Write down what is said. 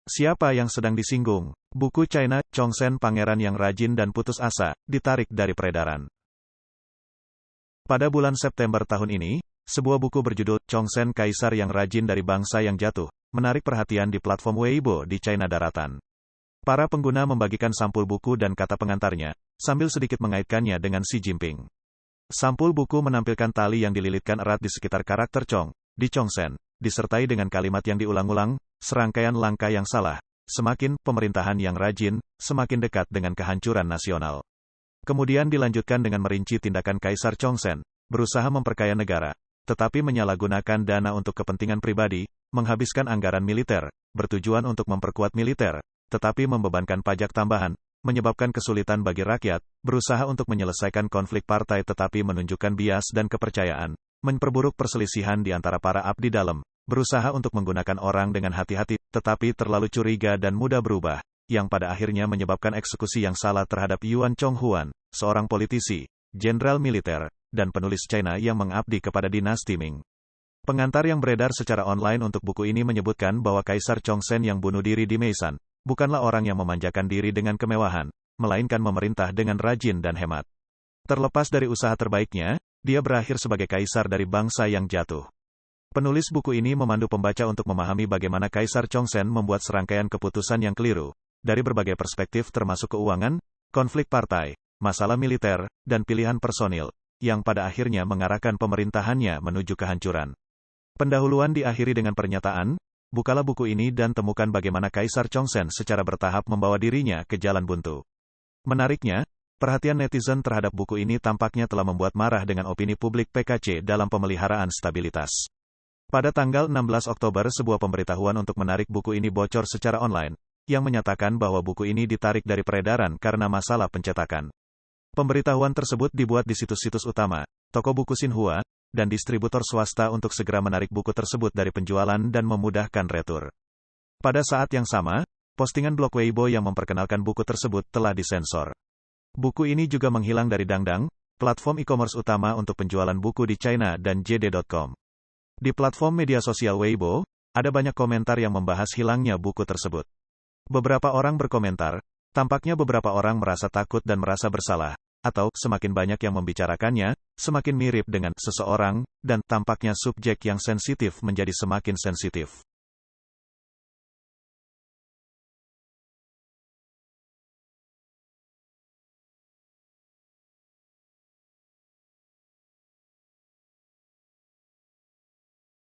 Siapa yang sedang disinggung? Buku China, Chongsen pangeran yang rajin dan putus asa, ditarik dari peredaran. Pada bulan September tahun ini, sebuah buku berjudul Chongsen Kaisar yang Rajin dari Bangsa yang Jatuh, menarik perhatian di platform Weibo di China daratan. Para pengguna membagikan sampul buku dan kata pengantarnya, sambil sedikit mengaitkannya dengan Xi Jinping. Sampul buku menampilkan tali yang dililitkan erat di sekitar karakter Chong, di Chongsen, disertai dengan kalimat yang diulang-ulang, serangkaian langkah yang salah, semakin pemerintahan yang rajin, semakin dekat dengan kehancuran nasional. Kemudian dilanjutkan dengan merinci tindakan Kaisar Chongsen, berusaha memperkaya negara, tetapi menyalahgunakan dana untuk kepentingan pribadi, menghabiskan anggaran militer, bertujuan untuk memperkuat militer, tetapi membebankan pajak tambahan, menyebabkan kesulitan bagi rakyat, berusaha untuk menyelesaikan konflik partai tetapi menunjukkan bias dan kepercayaan, memperburuk perselisihan di antara para abdi dalam, berusaha untuk menggunakan orang dengan hati-hati, tetapi terlalu curiga dan mudah berubah, yang pada akhirnya menyebabkan eksekusi yang salah terhadap Yuan Chonghuan, seorang politisi, jenderal militer, dan penulis China yang mengabdi kepada dinasti Ming. Pengantar yang beredar secara online untuk buku ini menyebutkan bahwa Kaisar Chongsen yang bunuh diri di Meisan, bukanlah orang yang memanjakan diri dengan kemewahan, melainkan memerintah dengan rajin dan hemat. Terlepas dari usaha terbaiknya, dia berakhir sebagai kaisar dari bangsa yang jatuh. Penulis buku ini memandu pembaca untuk memahami bagaimana Kaisar Chongsen membuat serangkaian keputusan yang keliru, dari berbagai perspektif termasuk keuangan, konflik partai, masalah militer, dan pilihan personil, yang pada akhirnya mengarahkan pemerintahannya menuju kehancuran. Pendahuluan diakhiri dengan pernyataan, bukalah buku ini dan temukan bagaimana Kaisar Chongsen secara bertahap membawa dirinya ke jalan buntu. Menariknya, perhatian netizen terhadap buku ini tampaknya telah membuat marah dengan opini publik PKC dalam pemeliharaan stabilitas. Pada tanggal 16 Oktober sebuah pemberitahuan untuk menarik buku ini bocor secara online, yang menyatakan bahwa buku ini ditarik dari peredaran karena masalah pencetakan. Pemberitahuan tersebut dibuat di situs-situs utama, toko buku Xinhua, dan distributor swasta untuk segera menarik buku tersebut dari penjualan dan memudahkan retur. Pada saat yang sama, postingan blog Weibo yang memperkenalkan buku tersebut telah disensor. Buku ini juga menghilang dari Dangdang, platform e-commerce utama untuk penjualan buku di China dan JD.com. Di platform media sosial Weibo, ada banyak komentar yang membahas hilangnya buku tersebut. Beberapa orang berkomentar, tampaknya beberapa orang merasa takut dan merasa bersalah, atau semakin banyak yang membicarakannya, semakin mirip dengan seseorang, dan tampaknya subjek yang sensitif menjadi semakin sensitif.